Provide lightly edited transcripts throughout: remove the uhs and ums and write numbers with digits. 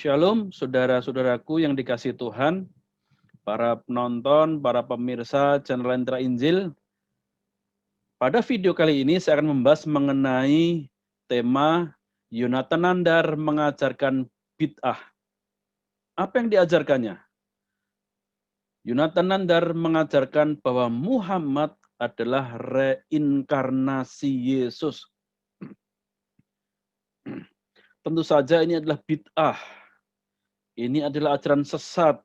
Shalom, saudara-saudaraku yang dikasihi Tuhan, para penonton, para pemirsa channel Lentera Injil. Pada video kali ini saya akan membahas mengenai tema Yonatan Nandar mengajarkan bid'ah. Apa yang diajarkannya? Yonatan Nandar mengajarkan bahwa Muhammad adalah reinkarnasi Yesus. Tentu saja ini adalah bid'ah. Ini adalah ajaran sesat.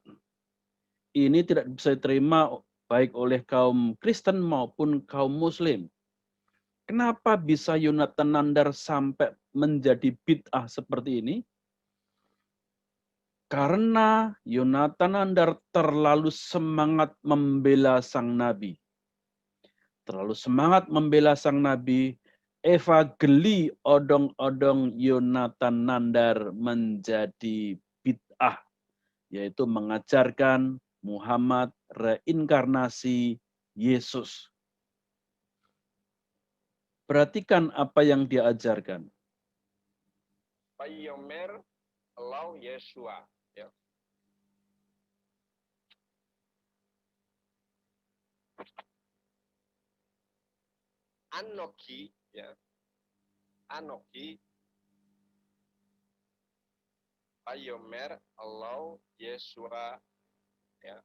Ini tidak bisa diterima baik oleh kaum Kristen maupun kaum Muslim. Kenapa bisa Yonatan Nandar sampai menjadi bid'ah seperti ini? Karena Yonatan Nandar terlalu semangat membela sang nabi. Terlalu semangat membela sang nabi, Eva geli odong-odong Yonatan Nandar menjadi bid'ah, yaitu mengajarkan Muhammad reinkarnasi Yesus. Perhatikan apa yang dia ajarkan. Payomer Allah Yeshua. Ya. Anoki, ya. Anoki. Payomer Allah Yeshua. Ya.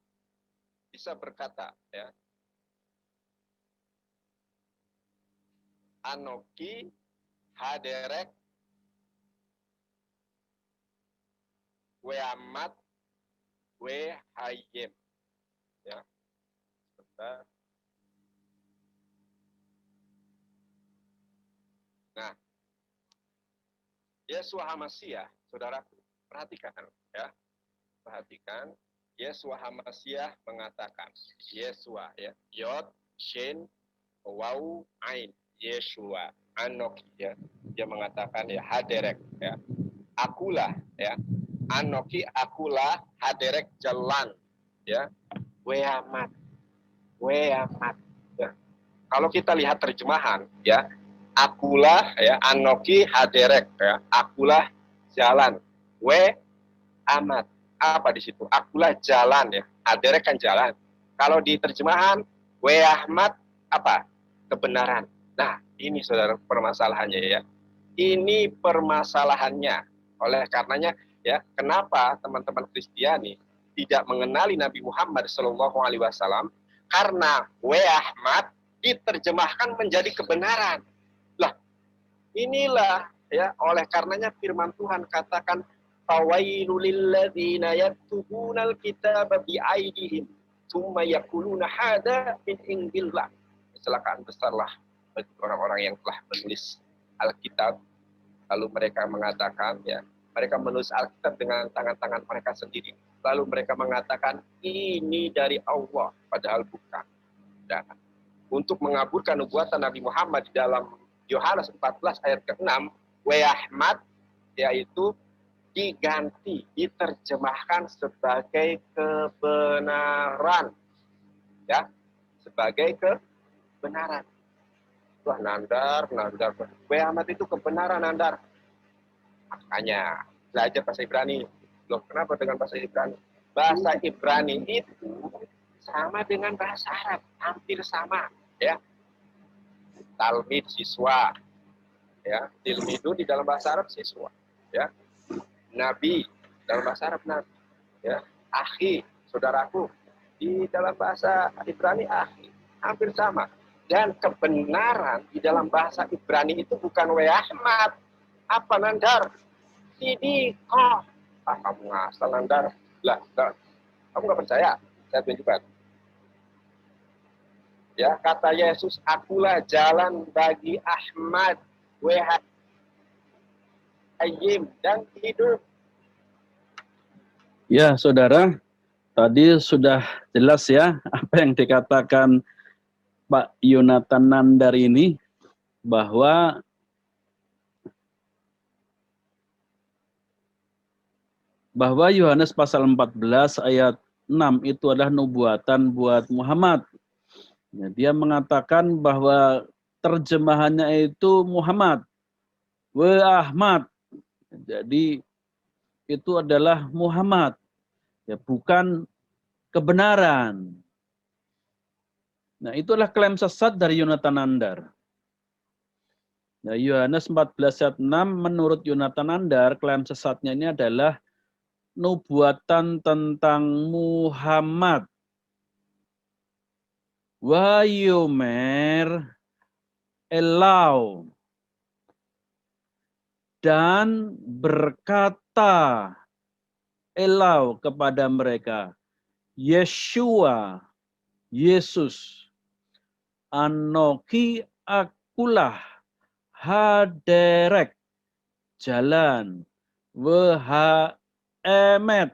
Bisa berkata, ya. Anoki haderek weamat wehayem. Ya. Sebentar. Nah, Yeshua HaMashiach, saudaraku, perhatikan, ya. Perhatikan, Yeshua HaMashiach mengatakan, Yeshua, ya. Yod, Shin, Wau, Ain. Yeshua, Anoki, ya. Dia mengatakan, ya, haderek, ya. Akulah, ya. Anoki, akulah, haderek jalan, ya. Weamat. Weamat. Ya. Kalau kita lihat terjemahan, ya. Akulah, ya. Anoki, haderek, ya. Akulah jalan. Amat. Apa di situ? Akulah jalan, ya. Haderek kan jalan. Kalau di terjemahan, Ahmad, apa? Kebenaran. Nah, ini saudara permasalahannya, ya. Ini permasalahannya. Oleh karenanya, ya, kenapa teman-teman Kristiani tidak mengenali Nabi Muhammad SAW? Karena Ahmad diterjemahkan menjadi kebenaran. Lah, inilah, ya, oleh karenanya firman Tuhan katakan, fawailul lilladzina yaktubunal kitaba biaidihim tsumma yaquluna hada min indillah. Kecelakaan besarlah bagi orang-orang yang telah menulis Alkitab, lalu mereka mengatakan, ya, mereka menulis Alkitab dengan tangan-tangan mereka sendiri, lalu mereka mengatakan ini dari Allah, padahal bukan. Dan untuk mengaburkan nubuatan Nabi Muhammad di dalam Yohanes 14 ayat ke-6, Ahmad, yaitu diganti, diterjemahkan sebagai kebenaran, ya, sebagai kebenaran. Wah, Nandar, Ahmad itu kebenaran, Nandar. Makanya belajar bahasa Ibrani. Loh, kenapa dengan bahasa Ibrani? Bahasa Ibrani itu sama dengan bahasa Arab, hampir sama, ya. Talmid, siswa, ya. Tilmidu di dalam bahasa Arab siswa, ya. Nabi dalam bahasa Arab nabi, ya. Akhi, saudaraku, di dalam bahasa Ibrani akhi, hampir sama. Dan kebenaran di dalam bahasa Ibrani itu bukan Ahmad. Apa, Nandar? Sidiko. Ah, kamu ngasal, Nandar. Lah, kamu nggak percaya? Saya tunjukkan. Ya, kata Yesus, akulah jalan bagi Ahmad, Wehayim, dan hidup. Ya, saudara, tadi sudah jelas ya apa yang dikatakan Pak Yonatan Nandar ini, bahwa Yohanes pasal 14 ayat 6 itu adalah nubuatan buat Muhammad. Ya, dia mengatakan bahwa terjemahannya itu Muhammad, Ahmad. Jadi itu adalah Muhammad, ya bukan kebenaran. Nah, itulah klaim sesat dari Yonatan Nandar. Nah, Yohanes 14 ayat 6 menurut Yonatan Nandar, klaim sesatnya ini adalah nubuatan tentang Muhammad. Wayomer Elau, dan berkata Elau kepada mereka, Yeshua, Yesus, Anoki akulah haderek, jalan, wha emet,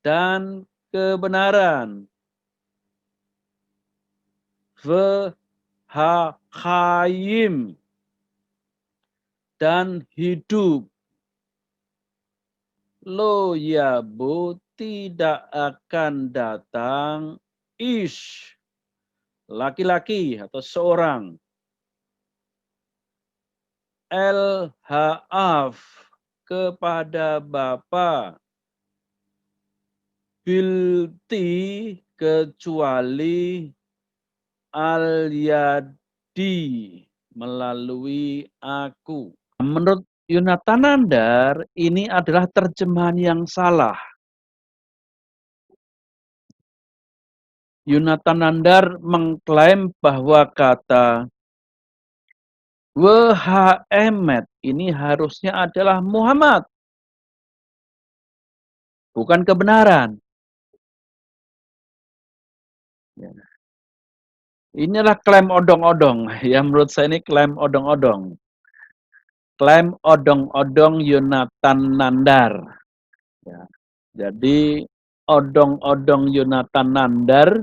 dan kebenaran, wha chayim, dan hidup. Lo yabu tidak akan datang ish, laki-laki atau seorang, el haaf, kepada Bapa, bilti, kecuali al yadi, melalui aku. Menurut Yonatan Nandar, ini adalah terjemahan yang salah. Yonatan Nandar mengklaim bahwa kata Whaemet ini harusnya adalah Muhammad, bukan kebenaran. Ya. Inilah klaim odong-odong. Ya, menurut saya ini klaim odong-odong. Klaim odong-odong Yonatan Nandar. Ya. Jadi odong-odong Yonatan Nandar,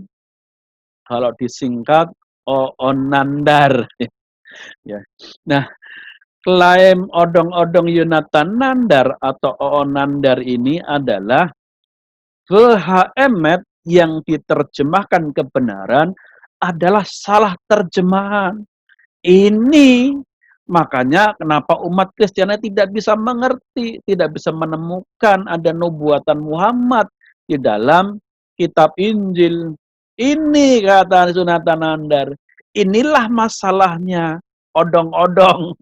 kalau disingkat Oonandar. Ya. Nah, klaim odong-odong Yonatan Nandar atau Oonandar ini adalah Whaemet yang diterjemahkan kebenaran adalah salah terjemahan. Ini makanya kenapa umat Kristiani tidak bisa mengerti, tidak bisa menemukan ada nubuatan Muhammad di dalam kitab Injil. Ini kata Yonatan Nandar. Inilah masalahnya odong-odong,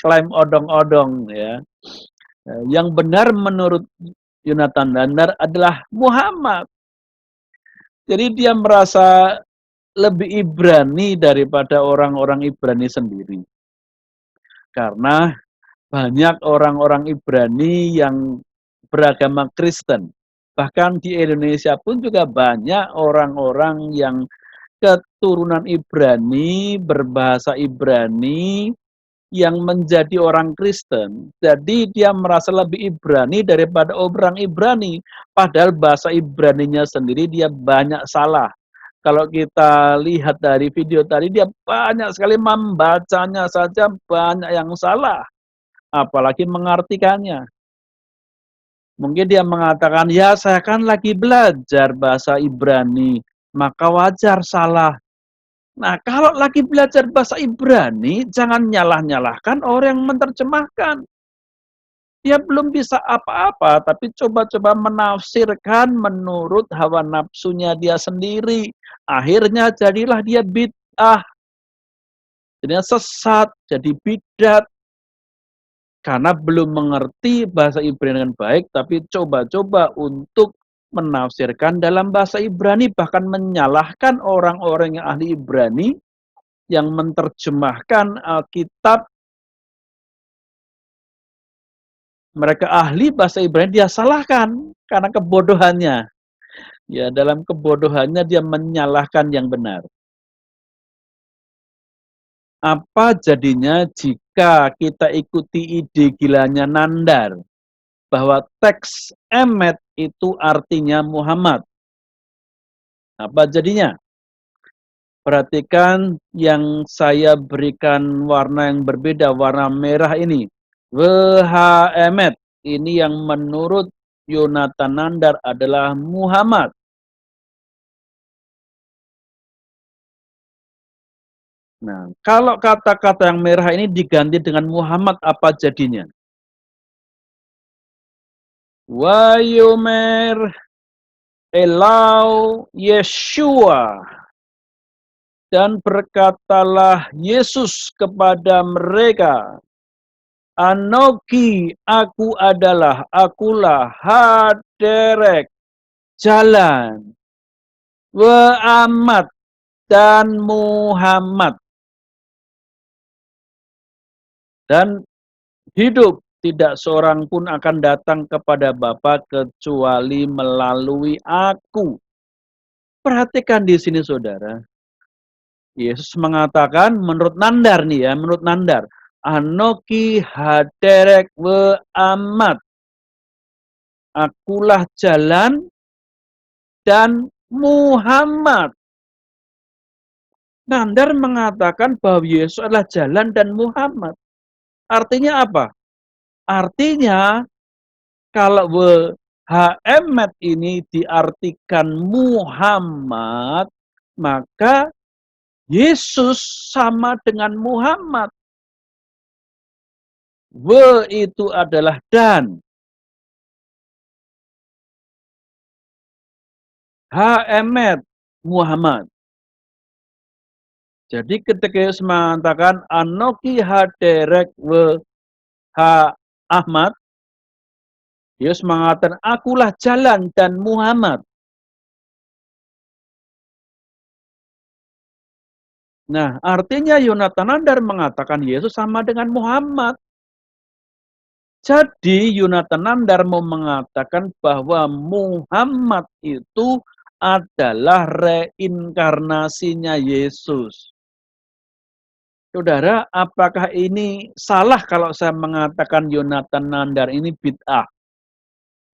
klaim odong-odong ya. Yang benar menurut Yonatan Nandar adalah Muhammad. Jadi dia merasa lebih Ibrani daripada orang-orang Ibrani sendiri. Karena banyak orang-orang Ibrani yang beragama Kristen. Bahkan di Indonesia pun juga banyak orang-orang yang keturunan Ibrani, berbahasa Ibrani, yang menjadi orang Kristen. Jadi dia merasa lebih Ibrani daripada orang Ibrani. Padahal bahasa Ibraninya sendiri dia banyak salah. Kalau kita lihat dari video tadi, dia banyak sekali membacanya saja banyak yang salah. Apalagi mengartikannya. Mungkin dia mengatakan, ya saya kan lagi belajar bahasa Ibrani, maka wajar salah. Nah, kalau lagi belajar bahasa Ibrani, jangan nyalah-nyalahkan orang yang menerjemahkan. Dia belum bisa apa-apa, tapi coba-coba menafsirkan menurut hawa nafsunya dia sendiri. Akhirnya jadilah dia bid'ah. Jadinya sesat, jadi bidat. Karena belum mengerti bahasa Ibrani dengan baik, tapi coba-coba untuk menafsirkan dalam bahasa Ibrani, bahkan menyalahkan orang-orang yang ahli Ibrani, yang menerjemahkan Alkitab, mereka ahli bahasa Ibrani, dia salahkan karena kebodohannya. Ya, dalam kebodohannya dia menyalahkan yang benar. Apa jadinya jika kita ikuti ide gilanya Nandar bahwa teks Emet itu artinya Muhammad? Apa jadinya? Perhatikan yang saya berikan warna yang berbeda, warna merah ini. Whaemet, ini yang menurut Yonatan Nandar adalah Muhammad. Nah, kalau kata-kata yang merah ini diganti dengan Muhammad, apa jadinya? Wayomer Elau Yeshua. Dan berkatalah Yesus kepada mereka, Anoki, akulah haderek, jalan, Muhammad dan Muhammad. Dan hidup tidak seorang pun akan datang kepada Bapa kecuali melalui aku. Perhatikan di sini saudara. Yesus mengatakan menurut Nandar nih ya, menurut Nandar. Anoki haderek we amat. Akulah jalan dan Muhammad. Nandar mengatakan bahwa Yesus adalah jalan dan Muhammad. Artinya apa? Artinya kalau Muhammad ini diartikan Muhammad, maka Yesus sama dengan Muhammad. Itu adalah dan. Muhammad, Muhammad. Jadi ketika Yesus mengatakan Anoki haderek ha Ahmad, Yesus mengatakan akulah jalan dan Muhammad. Nah, artinya Yonatan Nandar mengatakan Yesus sama dengan Muhammad. Jadi Yonatan Nandar mau mengatakan bahwa Muhammad itu adalah reinkarnasinya Yesus. Saudara, apakah ini salah kalau saya mengatakan Yonatan Nandar ini bid'ah?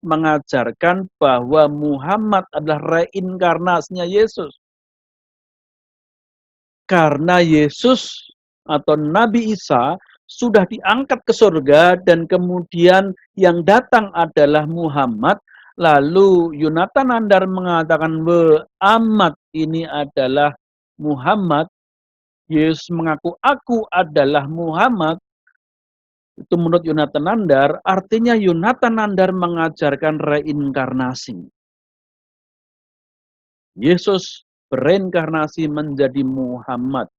Mengajarkan bahwa Muhammad adalah reinkarnasinya Yesus. Karena Yesus atau Nabi Isa sudah diangkat ke surga dan kemudian yang datang adalah Muhammad. Lalu Yonatan Nandar mengatakan Muhammad ini adalah Muhammad. Yesus mengaku aku adalah Muhammad. Itu menurut Yonatan Nandar, artinya Yonatan Nandar mengajarkan reinkarnasi. Yesus bereinkarnasi menjadi Muhammad.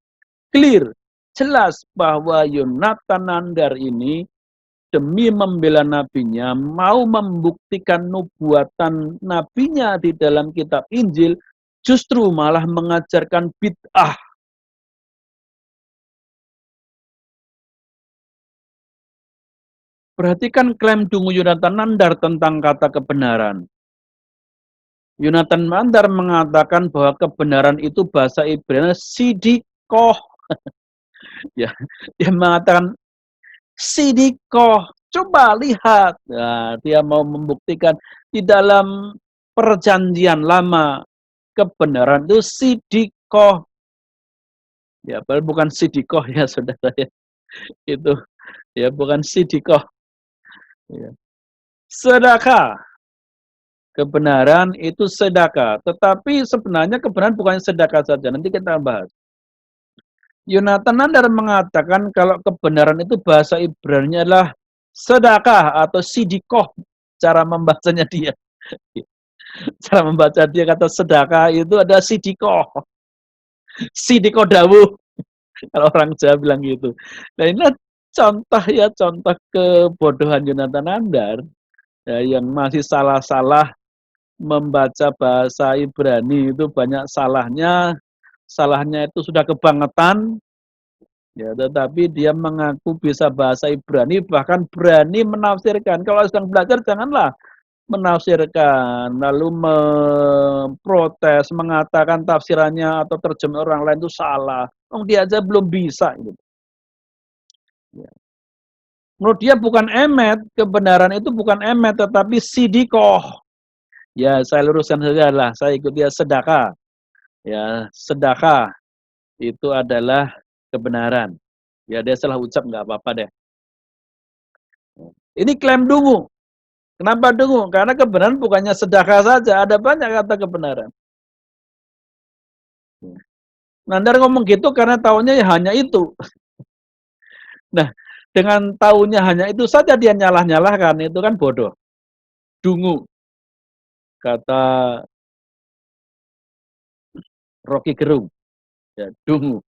Clear, jelas bahwa Yonatan Nandar ini demi membela nabinya, mau membuktikan nubuatan nabinya di dalam kitab Injil, justru malah mengajarkan bid'ah. Perhatikan klaim Dungu Yonatan Nandar tentang kata kebenaran. Yonatan Nandar mengatakan bahwa kebenaran itu bahasa Ibrani sidikoh. Ya, dia mengatakan sidikoh. Coba lihat. Nah, dia mau membuktikan di dalam perjanjian lama kebenaran itu sidikoh. Ya, bukan sidikoh ya saudara ya. Itu ya bukan sidikoh. Ya. Sedekah. Kebenaran itu sedekah. Tetapi sebenarnya kebenaran bukan sedekah saja. Nanti kita bahas. Yonatan Nandar mengatakan kalau kebenaran itu bahasa Ibrani adalah sedekah atau sidikoh. Cara membacanya dia. Cara membaca dia kata sedekah itu ada sidikoh. Sidikoh dawuh. Kalau orang Jawa bilang gitu. Nah ini contoh ya, contoh kebodohan Yonatan Nandar. Ya, yang masih salah-salah membaca bahasa Ibrani itu banyak salahnya. Salahnya itu sudah kebangetan. Ya, tetapi dia mengaku bisa bahasa Ibrani, bahkan berani menafsirkan. Kalau sedang belajar, janganlah menafsirkan, lalu memprotes, mengatakan tafsirannya atau terjemahan orang lain itu salah. Oh, dia aja belum bisa. Gitu. Ya. Menurut dia bukan emet, kebenaran itu bukan emet, tetapi sidikoh. Ya, saya luruskan saja lah, saya ikut dia sedekah. Ya, sedekah itu adalah kebenaran. Ya, dia salah ucap nggak apa-apa deh. Ini klaim Dungu. Kenapa Dungu? Karena kebenaran bukannya sedekah saja, ada banyak kata kebenaran. Nandar ngomong gitu karena tahunya ya hanya itu. Nah, dengan tahunya hanya itu saja dia nyalah-nyalahkan, itu kan bodoh. dungu, kata Rocky Gerung, ya, dungu.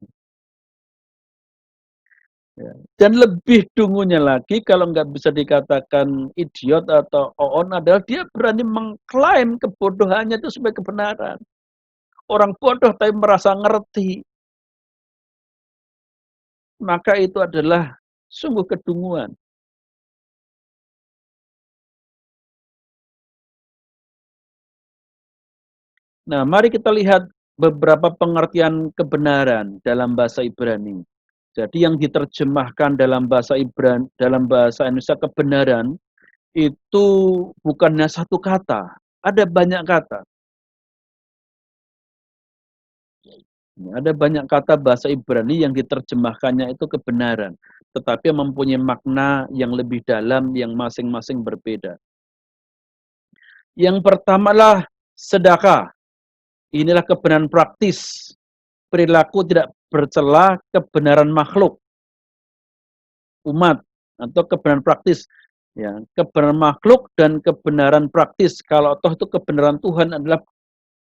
Ya. Dan lebih dungunya lagi kalau nggak bisa dikatakan idiot atau oon adalah dia berani mengklaim kebodohannya itu sebagai kebenaran. Orang bodoh tapi merasa ngerti, maka itu adalah sungguh kedunguan. Nah, mari kita lihat beberapa pengertian kebenaran dalam bahasa Ibrani. Jadi yang diterjemahkan dalam dalam bahasa Indonesia kebenaran itu bukannya satu kata, ada banyak kata. Ada banyak kata bahasa Ibrani yang diterjemahkannya itu kebenaran, tetapi mempunyai makna yang lebih dalam yang masing-masing berbeda. Yang pertamalah sedekah. Inilah kebenaran praktis, perilaku tidak bercela, kebenaran makhluk, umat, atau kebenaran praktis. Ya, kebenaran makhluk dan kebenaran praktis. Kalau toh itu kebenaran Tuhan adalah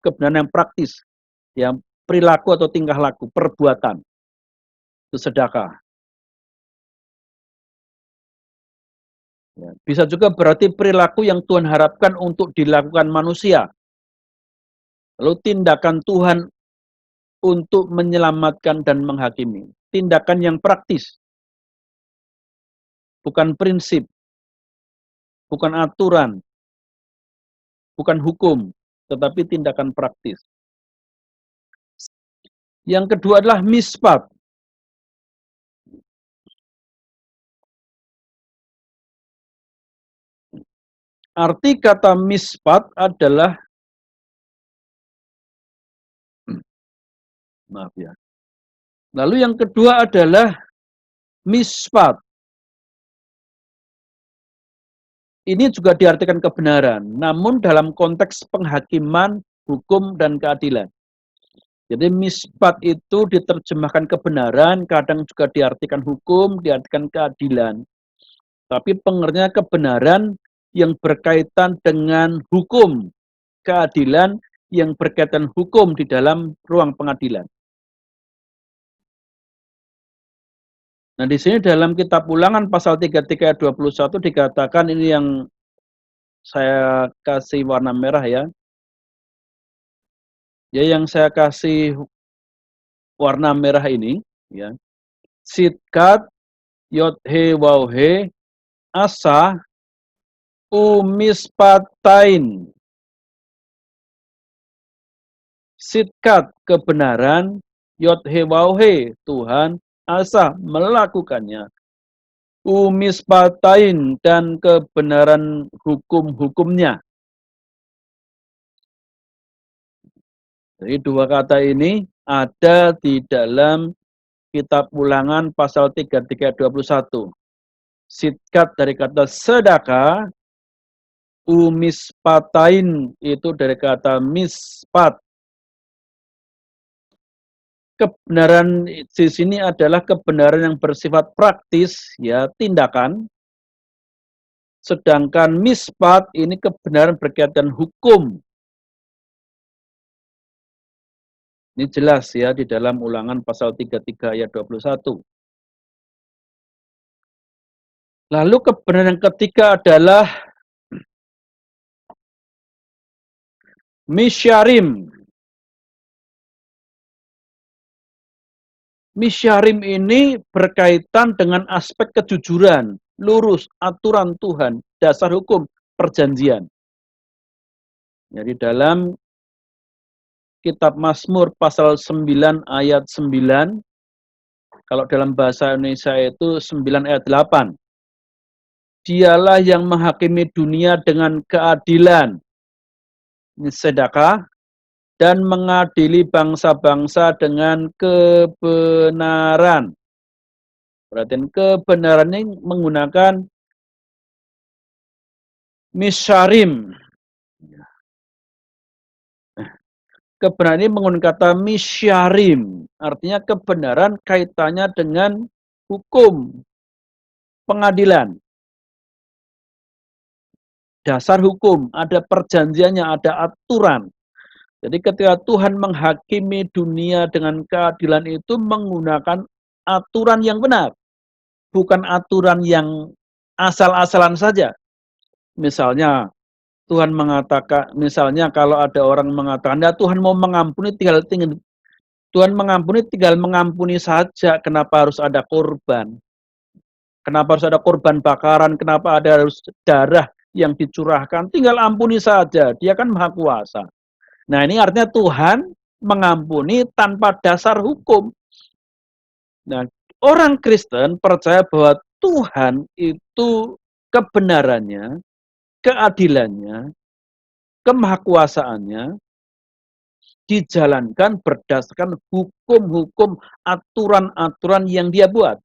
kebenaran yang praktis, yang perilaku atau tingkah laku, perbuatan, itu sedekah. Ya, bisa juga berarti perilaku yang Tuhan harapkan untuk dilakukan manusia. Lalu tindakan Tuhan untuk menyelamatkan dan menghakimi. Tindakan yang praktis, bukan prinsip, bukan aturan, bukan hukum, tetapi tindakan praktis. Yang kedua adalah mispat. Arti kata mispat adalah, maaf ya. Lalu yang kedua adalah mispat. Ini juga diartikan kebenaran, namun dalam konteks penghakiman, hukum, dan keadilan. Jadi mispat itu diterjemahkan kebenaran, kadang juga diartikan hukum, diartikan keadilan. Tapi pengertiannya kebenaran yang berkaitan dengan hukum, keadilan yang berkaitan hukum di dalam ruang pengadilan. Nah, di sini dalam kitab Ulangan pasal 33 ayat 21 dikatakan ini yang saya kasih warna merah ya. Ya, yang saya kasih warna merah ini ya. Sitkat, yothe, wauhe, asa, umispatain. Sitkat kebenaran, yothe, wauhe Tuhan, asa melakukannya. Umispatain dan kebenaran hukum-hukumnya. Jadi dua kata ini ada di dalam kitab Ulangan pasal 33 ayat 21. Sitkat dari kata sedekah, umispatain itu dari kata mispat. Kebenaran di sini adalah kebenaran yang bersifat praktis, ya, tindakan. Sedangkan mispat ini kebenaran berkaitan hukum. Ini jelas ya di dalam Ulangan pasal 33 ayat 21. Lalu kebenaran yang ketiga adalah misyarim. Misyarim ini berkaitan dengan aspek kejujuran, lurus, aturan Tuhan, dasar hukum, perjanjian. Jadi dalam kitab Mazmur pasal 9 ayat 9, kalau dalam bahasa Indonesia itu 9 ayat 8. Dialah yang menghakimi dunia dengan keadilan, ini sedekah, dan mengadili bangsa-bangsa dengan kebenaran. Perhatian, kebenaran ini menggunakan misyarim. Kebenaran ini menggunakan kata misyarim. Artinya kebenaran kaitannya dengan hukum, pengadilan. dasar hukum, ada perjanjiannya, ada aturan. Jadi ketika Tuhan menghakimi dunia dengan keadilan itu menggunakan aturan yang benar, bukan aturan yang asal-asalan saja. Misalnya Tuhan mengatakan, misalnya kalau ada orang mengatakan, ya Tuhan mau mengampuni Tuhan mengampuni tinggal mengampuni saja, kenapa harus ada korban? Kenapa harus ada korban bakaran? Kenapa ada harus darah yang dicurahkan? Tinggal ampuni saja, dia kan maha kuasa. Nah ini artinya Tuhan mengampuni tanpa dasar hukum. Nah orang Kristen percaya bahwa Tuhan itu kebenarannya, keadilannya, kemahakuasaannya dijalankan berdasarkan hukum-hukum, aturan-aturan yang dia buat.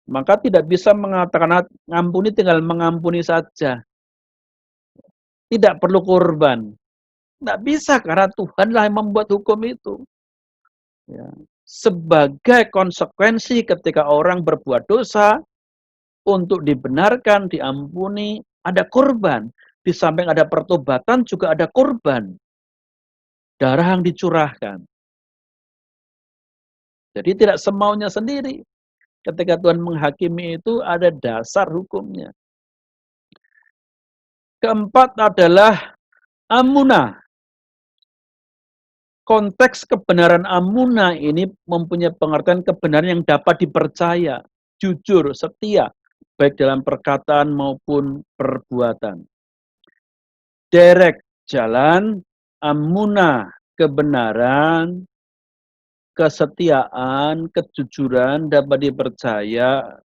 Maka tidak bisa mengatakan ngampuni tinggal mengampuni saja. Tidak perlu korban. Tidak bisa karena Tuhanlah yang membuat hukum itu. Ya. Sebagai konsekuensi ketika orang berbuat dosa, untuk dibenarkan, diampuni, ada korban. Di samping ada pertobatan juga ada korban. Darah yang dicurahkan. Jadi tidak semaunya sendiri. Ketika Tuhan menghakimi itu ada dasar hukumnya. Keempat adalah amunah. Konteks kebenaran amunah ini mempunyai pengertian kebenaran yang dapat dipercaya, jujur, setia, baik dalam perkataan maupun perbuatan. Derek jalan, amunah kebenaran, kesetiaan, kejujuran dapat dipercaya.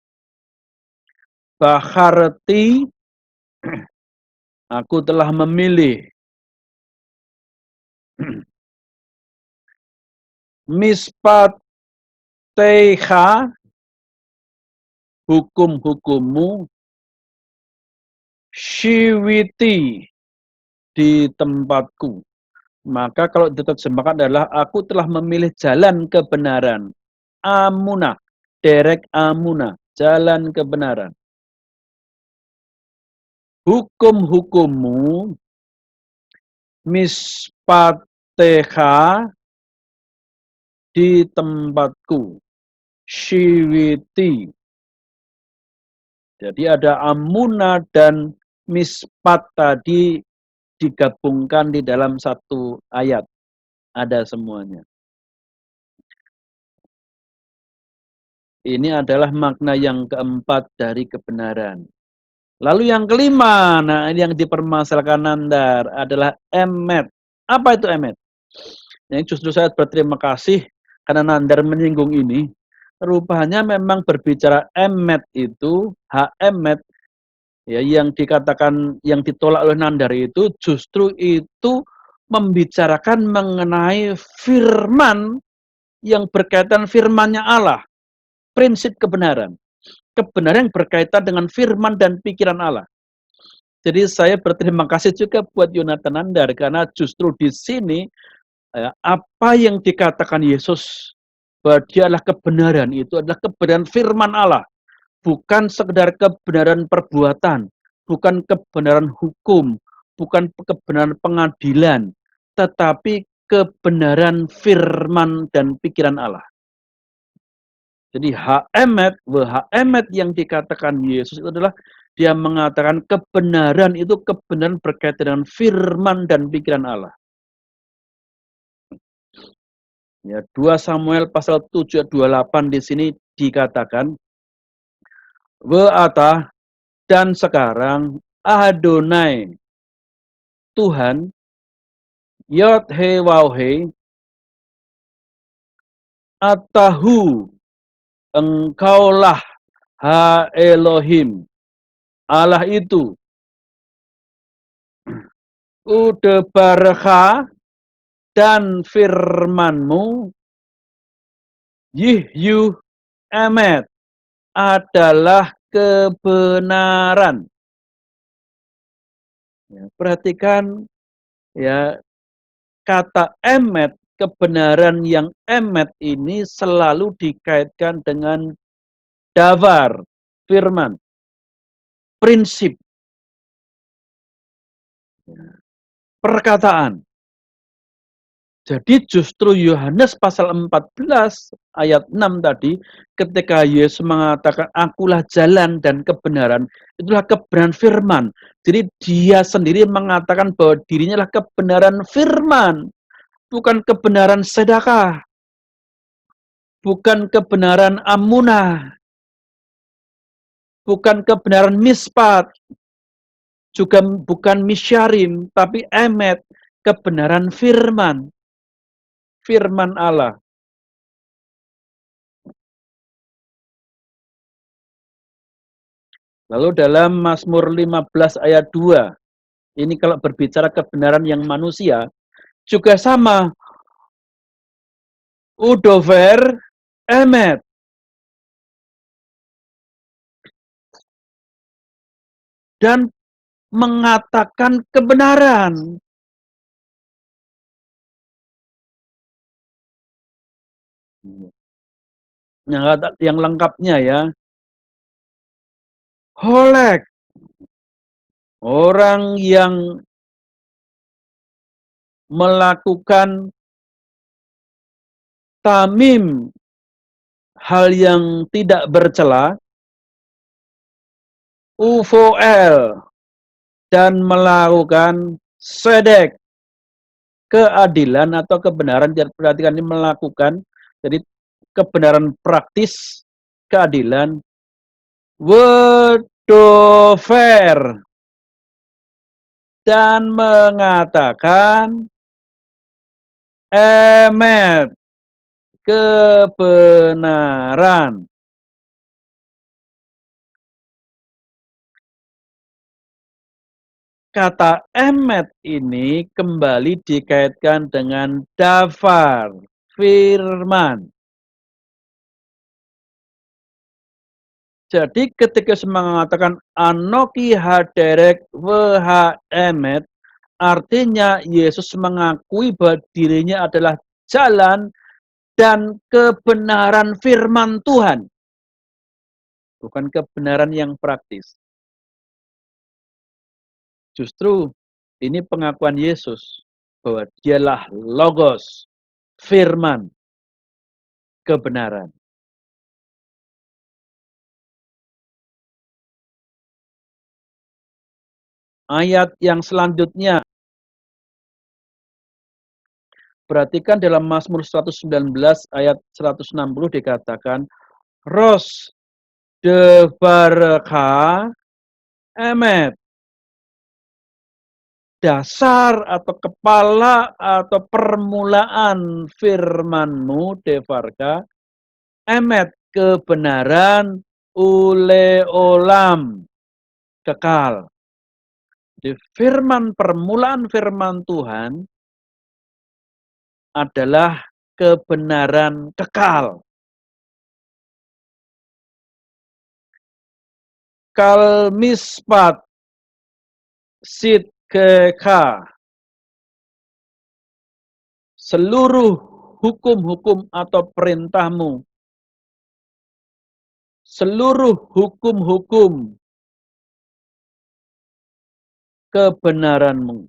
Baharti, aku telah memilih. Mispateha, hukum-hukummu. Shiwiti, di tempatku. Maka kalau diterjemahkan adalah aku telah memilih jalan kebenaran. Amunah, derek amunah, jalan kebenaran. Hukum-hukummu, mispateha, di tempatku. Shiwiti. Jadi ada amunah dan mispat tadi digabungkan di dalam satu ayat. Ada semuanya. Ini adalah makna yang keempat dari kebenaran. Lalu yang kelima, nah ini yang dipermasalahkan Nandar adalah emet. Apa itu emet? Yang justru saya berterima kasih karena Nandar menyinggung ini. Rupanya memang berbicara emet itu, hak emet, ya, yang dikatakan, yang ditolak oleh Nandar itu justru itu membicarakan mengenai firman yang berkaitan firman-Nya Allah. Prinsip kebenaran. Kebenaran yang berkaitan dengan firman dan pikiran Allah. Jadi saya berterima kasih juga buat Yonatan Nandar karena justru di sini apa yang dikatakan Yesus bahwa dia adalah kebenaran, itu adalah kebenaran firman Allah, bukan sekedar kebenaran perbuatan, bukan kebenaran hukum, bukan kebenaran pengadilan, tetapi kebenaran firman dan pikiran Allah. Jadi hak emet yang dikatakan Yesus itu adalah dia mengatakan kebenaran itu kebenaran berkaitan dengan firman dan pikiran Allah. Ya, 2 Samuel pasal 7 ayat 28 di sini dikatakan We'ata dan sekarang Adonai Tuhan Yod He Waw He Atahu engkaulah Ha Elohim Allah itu Udebarha dan firmanmu Yihyu Emet adalah kebenaran. Ya, perhatikan ya kata emet, kebenaran yang emet ini selalu dikaitkan dengan davar, firman, prinsip. perkataan. Jadi justru Yohanes pasal 14 ayat 6 tadi, ketika Yesus mengatakan akulah jalan dan kebenaran, itulah kebenaran firman. Jadi dia sendiri mengatakan bahwa dirinya adalah kebenaran firman, bukan kebenaran sedekah, bukan kebenaran amunah, bukan kebenaran mispat, juga bukan misyarim, tapi emet, kebenaran firman, firman Allah. Lalu dalam Mazmur 15 ayat 2, ini kalau berbicara kebenaran yang manusia, juga sama. Udover emet. Dan mengatakan kebenaran. Yang lengkapnya ya. Holek. Orang yang melakukan tamim, hal yang tidak bercela, UFOL, dan melakukan sedek, keadilan atau kebenaran. Perhatikan ini melakukan, jadi kebenaran praktis, keadilan, wedover, dan mengatakan emet, kebenaran. Kata emet ini kembali dikaitkan dengan dafar, firman. Jadi ketika mengatakan anoki haderek wh emet, artinya Yesus mengakui bahwa dirinya adalah jalan dan kebenaran firman Tuhan. Bukan kebenaran yang praktis. Justru ini pengakuan Yesus bahwa dialah logos, firman, kebenaran. Ayat yang selanjutnya, perhatikan dalam Mazmur 119 ayat 160 dikatakan, Ros de baraka emet, dasar atau kepala atau permulaan firmanmu devarga, emet, kebenaran, ule olam, kekal. Di firman, permulaan firman Tuhan adalah kebenaran kekal. Kal mispat sit keka. Seluruh hukum-hukum atau perintahmu. Seluruh hukum-hukum kebenaranmu.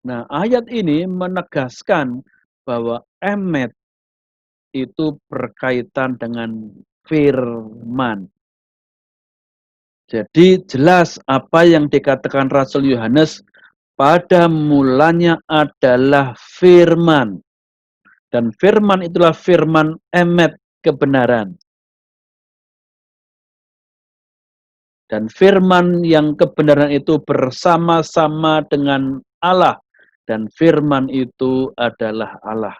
Nah, ayat ini menegaskan bahwa emet itu berkaitan dengan firman. Jadi jelas apa yang dikatakan Rasul Yohanes, pada mulanya adalah firman. Dan firman itulah firman emet, kebenaran. Dan firman yang kebenaran itu bersama-sama dengan Allah. Dan firman itu adalah Allah.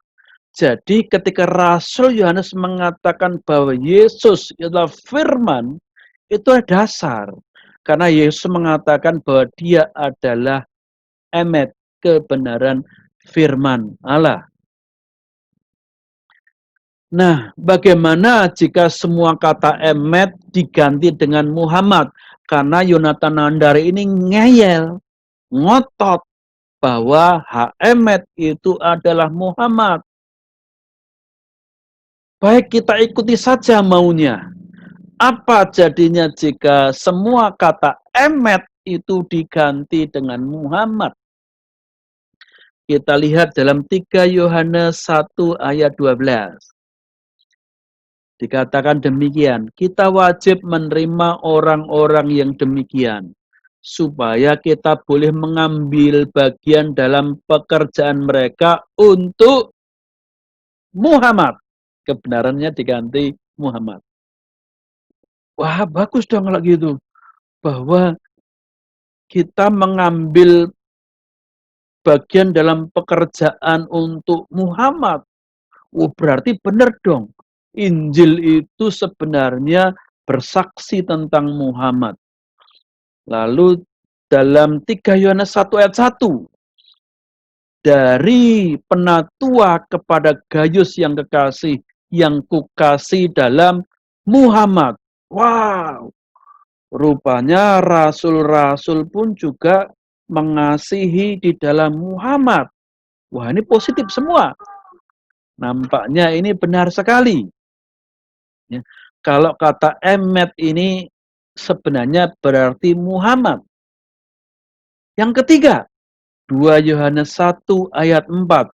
Jadi ketika Rasul Yohanes mengatakan bahwa Yesus adalah firman, itu adalah dasar. Karena Yesus mengatakan bahwa dia adalah emet, kebenaran firman Allah. Nah, bagaimana jika semua kata emet diganti dengan Muhammad? Karena Yonatan Nandari ini ngeyel, ngotot bahwa emet itu adalah Muhammad. Baik, kita ikuti saja maunya. Apa jadinya jika semua kata emet itu diganti dengan Muhammad? Kita lihat dalam 3 Yohanes 1 ayat 12. Dikatakan demikian, kita wajib menerima orang-orang yang demikian, supaya kita boleh mengambil bagian dalam pekerjaan mereka untuk Muhammad. Kebenarannya diganti Muhammad. Wah, bagus dong kalau gitu. Bahwa kita mengambil bagian dalam pekerjaan untuk Muhammad. Oh, berarti benar dong. Injil itu sebenarnya bersaksi tentang Muhammad. Lalu dalam 3 Yohanes 1 ayat 1, dari penatua kepada Gayus yang kekasih, yang kukasih dalam Muhammad. Wow, rupanya rasul-rasul pun juga mengasihi di dalam Muhammad. Wah, ini positif semua. Nampaknya ini benar sekali. Ya. Kalau kata emet ini sebenarnya berarti Muhammad. Yang ketiga, 2 Yohanes 1 ayat 4.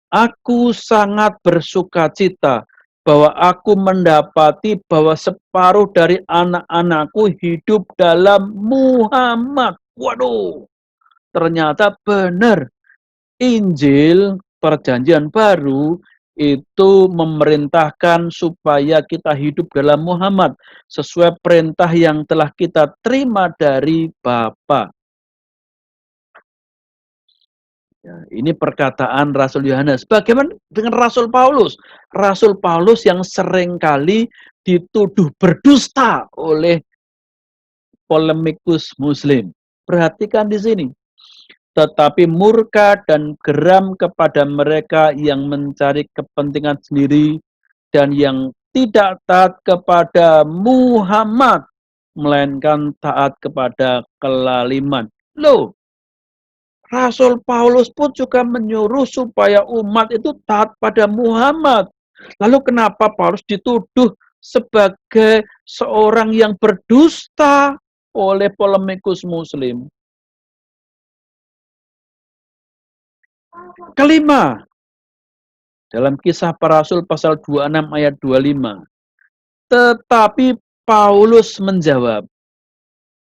Aku sangat bersukacita bahwa aku mendapati bahwa separuh dari anak-anakku hidup dalam Muhammad. Waduh, ternyata benar. Injil Perjanjian Baru itu memerintahkan supaya kita hidup dalam Muhammad sesuai perintah yang telah kita terima dari Bapa. Ya, ini perkataan Rasul Yohanes. Bagaimana dengan Rasul Paulus? Rasul Paulus yang seringkali dituduh berdusta oleh polemikus Muslim. Perhatikan di sini. Tetapi murka dan geram kepada mereka yang mencari kepentingan sendiri dan yang tidak taat kepada Muhammad, melainkan taat kepada kelaliman. Loh, Rasul Paulus pun juga menyuruh supaya umat itu taat pada Muhammad. Lalu kenapa Paulus dituduh sebagai seorang yang berdusta oleh polemikus Muslim? Kelima, dalam Kisah Para Rasul pasal 26 ayat 25. Tetapi Paulus menjawab,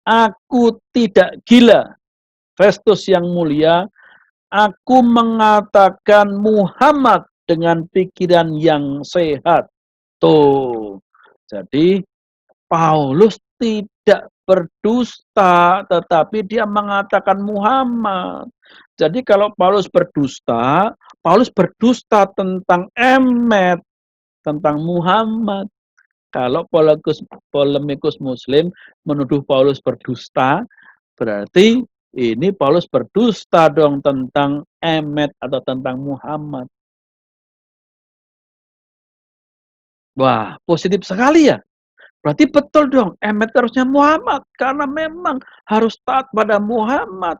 aku tidak gila, Festus yang mulia, aku mengatakan Muhammad dengan pikiran yang sehat. Tuh, jadi Paulus tidak berdusta, tetapi dia mengatakan Muhammad. Jadi kalau Paulus berdusta tentang emet, tentang Muhammad. Kalau polemikus Muslim menuduh Paulus berdusta, berarti ini Paulus berdusta dong tentang emet atau tentang Muhammad. Wah, positif sekali ya. Berarti betul dong, emet harusnya Muhammad. Karena memang harus taat pada Muhammad.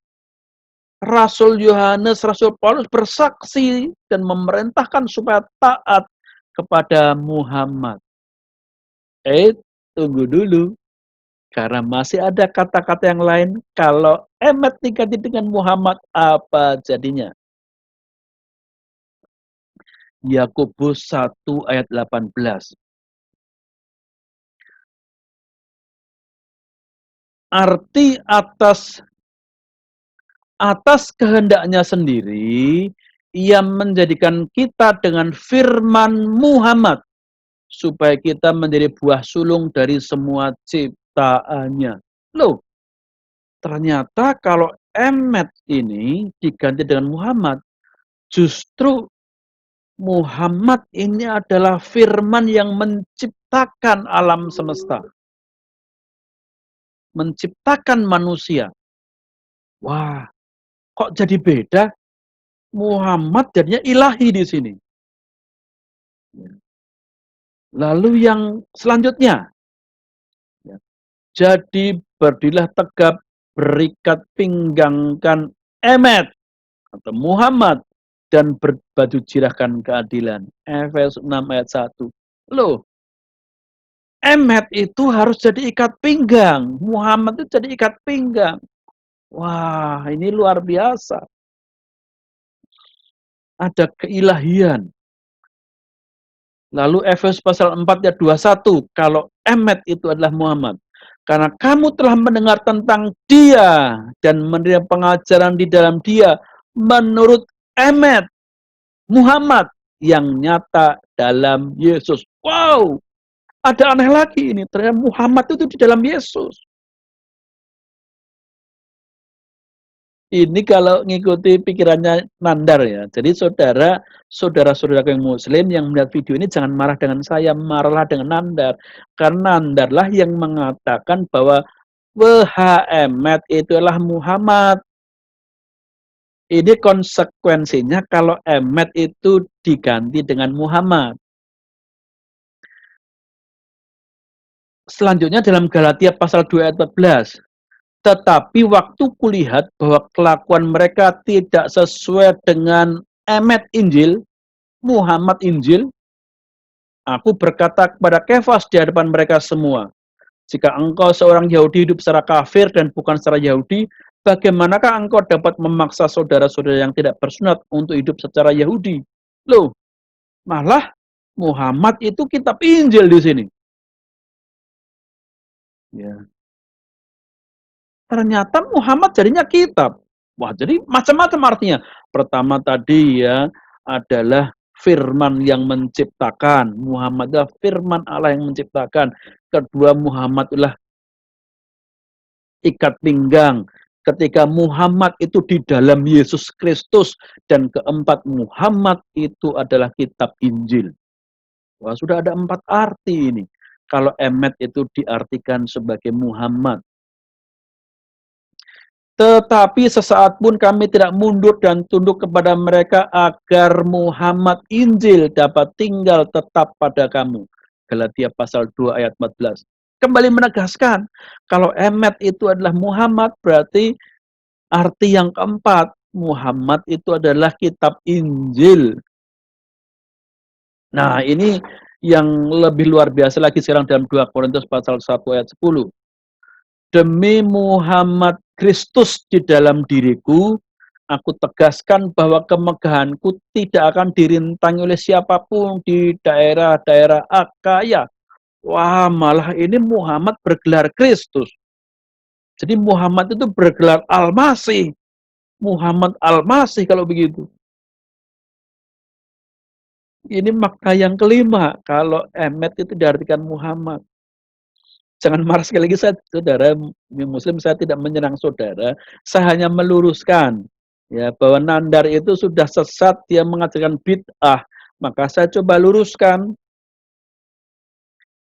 Rasul Yohanes, Rasul Paulus bersaksi dan memerintahkan supaya taat kepada Muhammad. Tunggu dulu. Karena masih ada kata-kata yang lain. Kalau emet diganti dengan Muhammad, apa jadinya? Yakobus 1 ayat 18. Arti atas kehendaknya sendiri, ia menjadikan kita dengan firman Muhammad, supaya kita menjadi buah sulung dari semua ciptaannya. Loh, ternyata kalau emet ini diganti dengan Muhammad, justru Muhammad ini adalah firman yang menciptakan alam semesta. Menciptakan manusia. Wah, kok jadi beda? Muhammad jadinya ilahi di sini. Lalu yang selanjutnya, jadi berdirilah tegap, berikat pinggangkan emet atau Muhammad dan berbaju jirahkan keadilan. Efesus 6 ayat 1. Loh, Emet itu harus jadi ikat pinggang. Muhammad itu jadi ikat pinggang. Wah, ini luar biasa. Ada keilahian. Lalu Efesus pasal 4 ayat 21, kalau Emet itu adalah Muhammad. Karena kamu telah mendengar tentang dia dan menerima pengajaran di dalam dia menurut Emet, Muhammad yang nyata dalam Yesus. Wow, ada aneh lagi ini. Ternyata Muhammad itu di dalam Yesus. Ini kalau ngikuti pikirannya Nandar ya. Jadi saudara-saudara yang muslim yang melihat video ini jangan marah dengan saya, marahlah dengan Nandar. Karena Nandarlah yang mengatakan bahwa Muhammad itulah Muhammad. Ini konsekuensinya kalau Emet itu diganti dengan Muhammad. Selanjutnya dalam Galatia pasal 2 ayat 14. Tetapi waktu kulihat bahwa kelakuan mereka tidak sesuai dengan Emet Injil, Muhammad Injil, aku berkata kepada Kefas di hadapan mereka semua, jika engkau seorang Yahudi hidup secara kafir dan bukan secara Yahudi, bagaimanakah engkau dapat memaksa saudara-saudara yang tidak bersunat untuk hidup secara Yahudi? Loh, malah Muhammad itu kitab Injil di sini. Ya. Ternyata Muhammad jadinya kitab. Wah, jadi macam-macam artinya. Pertama tadi ya adalah firman yang menciptakan. Muhammad adalah firman Allah yang menciptakan. Kedua, Muhammad adalah ikat pinggang. Ketika Muhammad itu di dalam Yesus Kristus. Dan keempat, Muhammad itu adalah kitab Injil. Wah, sudah ada 4 arti ini. Kalau Emet itu diartikan sebagai Muhammad. Tetapi sesaat pun kami tidak mundur dan tunduk kepada mereka agar Muhammad Injil dapat tinggal tetap pada kamu. Galatia pasal 2 ayat 14. Kembali menegaskan, kalau Emet itu adalah Muhammad, berarti arti yang keempat, Muhammad itu adalah kitab Injil. Nah, ini yang lebih luar biasa lagi sekarang dalam 2 Korintus pasal 1 ayat 10. Demi Muhammad Kristus di dalam diriku, aku tegaskan bahwa kemegahanku tidak akan dirintangi oleh siapapun di daerah-daerah Akaya. Wah, malah ini Muhammad bergelar Kristus. Jadi Muhammad itu bergelar Al-Masih. Muhammad Al-Masih kalau begitu. Ini makna yang kelima, kalau Emet itu diartikan Muhammad. Jangan marah sekali lagi, saudara muslim, saya tidak menyerang saudara, saya hanya meluruskan ya bahwa Nandar itu sudah sesat, dia mengajarkan bid'ah, maka saya coba luruskan.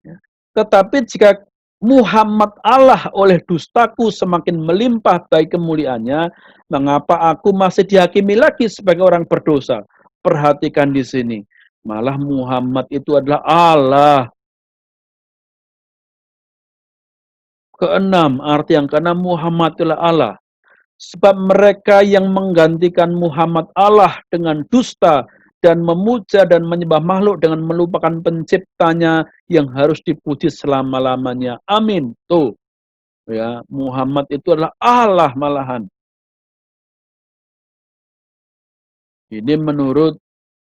Ya. Tetapi jika Muhammad Allah oleh dustaku semakin melimpah baik kemuliaannya, mengapa aku masih dihakimi lagi sebagai orang berdosa? Perhatikan di sini, malah Muhammad itu adalah Allah. Keenam, arti yang keenam, Muhammad adalah Allah. Sebab mereka yang menggantikan Muhammad Allah dengan dusta dan memuja dan menyembah makhluk dengan melupakan penciptanya yang harus dipuji selama-lamanya. Amin. Tuh, ya, Muhammad itu adalah Allah malahan. Ini menurut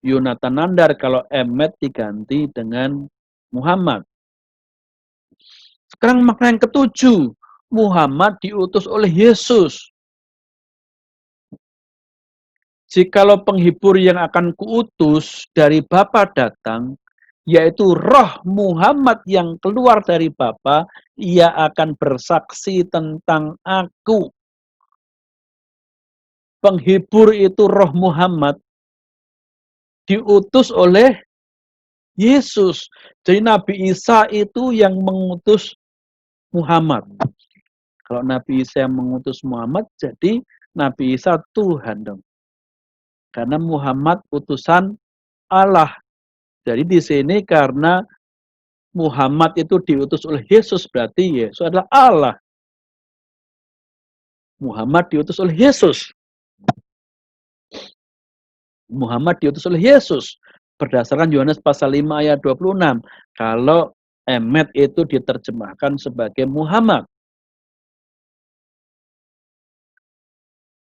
Yonatan Nandar kalau Emet diganti dengan Muhammad. Sekarang makna yang ketujuh, Muhammad diutus oleh Yesus. Jikalau penghibur yang akan kuutus dari Bapa datang, yaitu roh Muhammad yang keluar dari Bapa, ia akan bersaksi tentang aku. Penghibur itu roh Muhammad, diutus oleh Yesus. Jadi Nabi Isa itu yang mengutus Muhammad. Kalau Nabi Isa yang mengutus Muhammad, jadi Nabi Isa Tuhan dong. Karena Muhammad utusan Allah. Jadi di sini karena Muhammad itu diutus oleh Yesus, berarti Yesus adalah Allah. Muhammad diutus oleh Yesus. Muhammad diutus oleh Yesus. berdasarkan Yohanes pasal 5 ayat 26. Kalau Emet itu diterjemahkan sebagai Muhammad.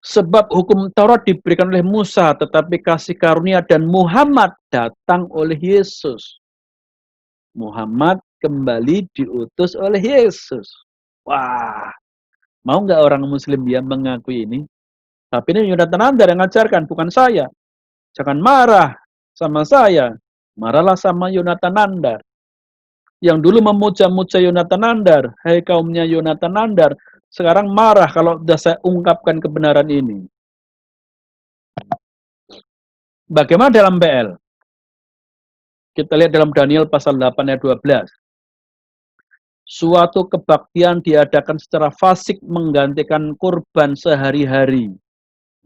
Sebab hukum Taurat diberikan oleh Musa, tetapi kasih karunia dan Muhammad datang oleh Yesus. Muhammad kembali diutus oleh Yesus. Wah, mau nggak orang Muslim dia mengakui ini? Tapi ini Yonatan Andar yang ngajarkan, bukan saya. Jangan marah sama saya. Marahlah sama Yonatan Andar. Yang dulu memuja-muja Yonatan Andar. Hai kaumnya Yonatan Andar. Sekarang marah kalau sudah saya ungkapkan kebenaran ini. Bagaimana dalam PL? Kita lihat dalam Daniel pasal 8 ayat 12. Suatu kebaktian diadakan secara fasik menggantikan kurban sehari-hari.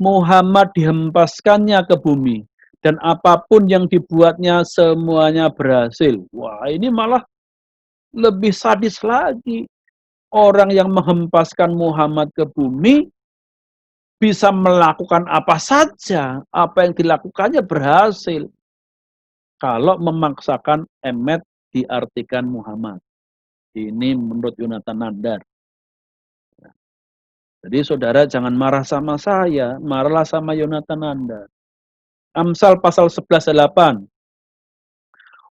Muhammad dihempaskannya ke bumi. Dan apapun yang dibuatnya semuanya berhasil. Wah, ini malah lebih sadis lagi. Orang yang menghempaskan Muhammad ke bumi bisa melakukan apa saja. Apa yang dilakukannya berhasil. Kalau memaksakan Emet diartikan Muhammad. Ini menurut Yonatan Nandar. Jadi saudara jangan marah sama saya, marahlah sama Yonatan Nandar. Amsal pasal 11 ayat 8.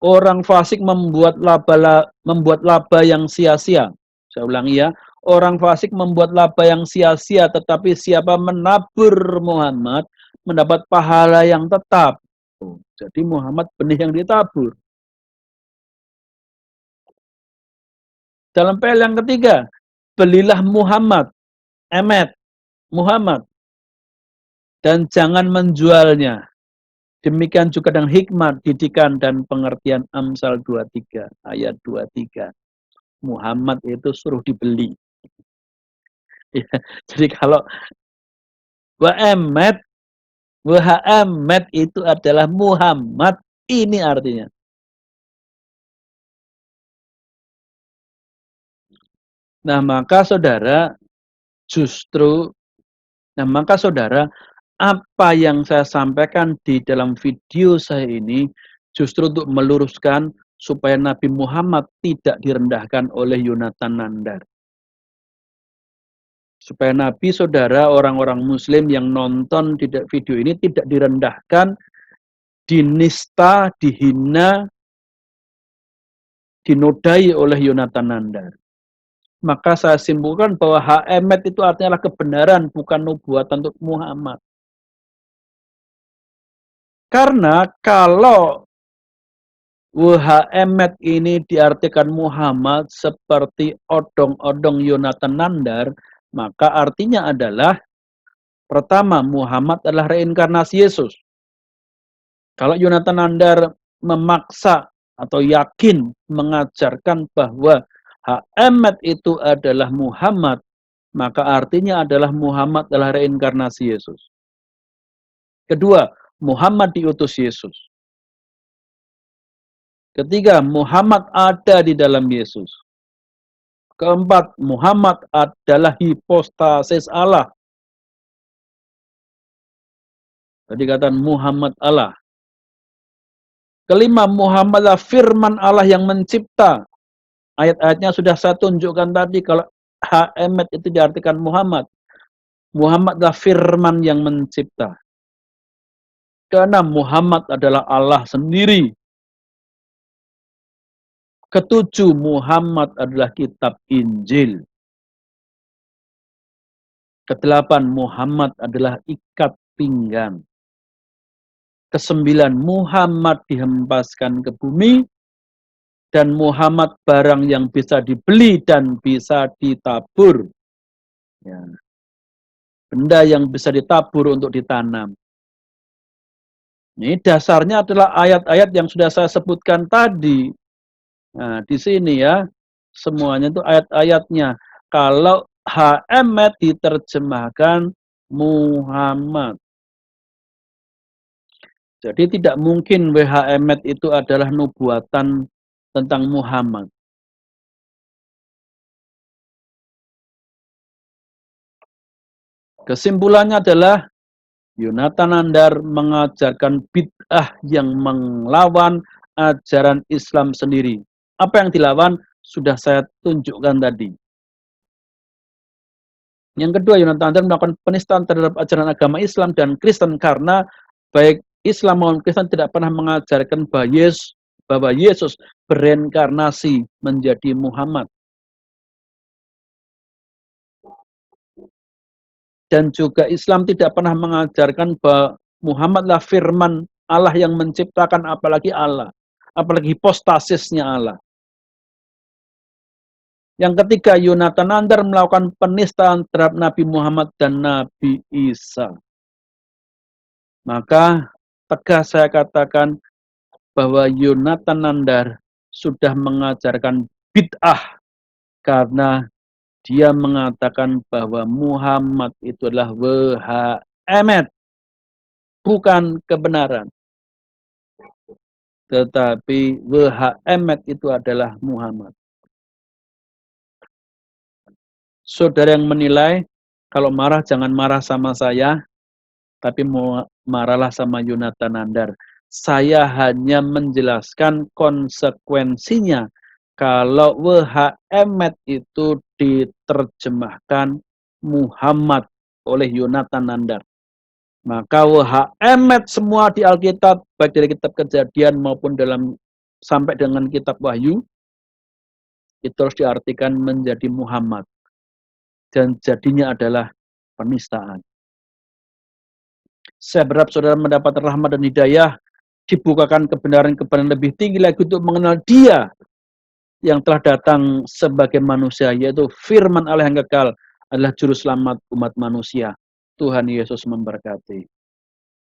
Orang fasik membuat laba yang sia-sia. Saya ulangi ya. Orang fasik membuat laba yang sia-sia, tetapi siapa menabur Muhammad mendapat pahala yang tetap. Jadi Muhammad benih yang ditabur. Dalam PL yang ketiga, belilah Muhammad, Emet, Muhammad, dan jangan menjualnya. Demikian juga dengan hikmat, didikan, dan pengertian Amsal 23, ayat 23. Muhammad itu suruh dibeli. Ya, jadi kalau Muhammad itu adalah Muhammad, ini artinya. Nah, maka saudara, apa yang saya sampaikan di dalam video saya ini justru untuk meluruskan supaya Nabi Muhammad tidak direndahkan oleh Yonatan Nandar. Supaya Nabi, saudara, orang-orang Muslim yang nonton video ini tidak direndahkan, dinista, dihina, dinodai oleh Yonatan Nandar. Maka saya simpulkan bahwa Emet itu artinya kebenaran, bukan nubuatan untuk Muhammad. Karena kalau Emet ini diartikan Muhammad seperti odong-odong Yonatan Nandar, maka artinya adalah pertama, Muhammad adalah reinkarnasi Yesus. Kalau Yonatan Nandar memaksa atau yakin mengajarkan bahwa Emet itu adalah Muhammad, maka artinya adalah Muhammad adalah reinkarnasi Yesus. Kedua, Muhammad diutus Yesus. Ketiga, Muhammad ada di dalam Yesus. Keempat, Muhammad adalah hipostasis Allah. Tadi kata Muhammad Allah. Kelima, Muhammad adalah firman Allah yang mencipta. Ayat-ayatnya sudah saya tunjukkan tadi kalau Emet itu diartikan Muhammad. Muhammad adalah firman yang mencipta. Keenam, Muhammad adalah Allah sendiri. Ketujuh, Muhammad adalah kitab Injil. Kedelapan, Muhammad adalah ikat pinggang. Kesembilan, Muhammad dihempaskan ke bumi. Dan Muhammad barang yang bisa dibeli dan bisa ditabur. Ya. Benda yang bisa ditabur untuk ditanam. Ini dasarnya adalah ayat-ayat yang sudah saya sebutkan tadi. Nah, di sini ya, semuanya itu ayat-ayatnya. Kalau Emet diterjemahkan Muhammad. Jadi tidak mungkin Emet itu adalah nubuatan tentang Muhammad. Kesimpulannya adalah Yonatan Nandar mengajarkan bid'ah yang melawan ajaran Islam sendiri. Apa yang dilawan sudah saya tunjukkan tadi. Yang kedua, Yonatan Nandar melakukan penistaan terhadap ajaran agama Islam dan Kristen karena baik Islam maupun Kristen tidak pernah mengajarkan bahwa Yesus bereinkarnasi menjadi Muhammad. Dan juga Islam tidak pernah mengajarkan bahwa Muhammadlah firman Allah yang menciptakan, apalagi Allah, apalagi hipostasisnya Allah. Yang ketiga, Yonatan Nandar melakukan penistaan terhadap Nabi Muhammad dan Nabi Isa. Maka tegas saya katakan bahwa Yonatan Nandar sudah mengajarkan bid'ah karena dia mengatakan bahwa Muhammad itu adalah Wahhamet, bukan kebenaran. Tetapi Wahhamet itu adalah Muhammad. Saudara yang menilai, kalau marah jangan marah sama saya, tapi marahlah sama Yonatan Nandar. Saya hanya menjelaskan konsekuensinya kalau Wahhamet itu diterjemahkan Muhammad oleh Yonatan Nandar. Maka Wahhamet semua di Alkitab, baik dari kitab Kejadian maupun sampai dengan kitab Wahyu, itu harus diartikan menjadi Muhammad. Dan jadinya adalah penistaan. Saya berharap saudara mendapat rahmat dan hidayah, dibukakan kebenaran-kebenaran lebih tinggi lagi untuk mengenal Dia yang telah datang sebagai manusia, yaitu firman Allah yang kekal adalah juru selamat umat manusia. Tuhan Yesus memberkati.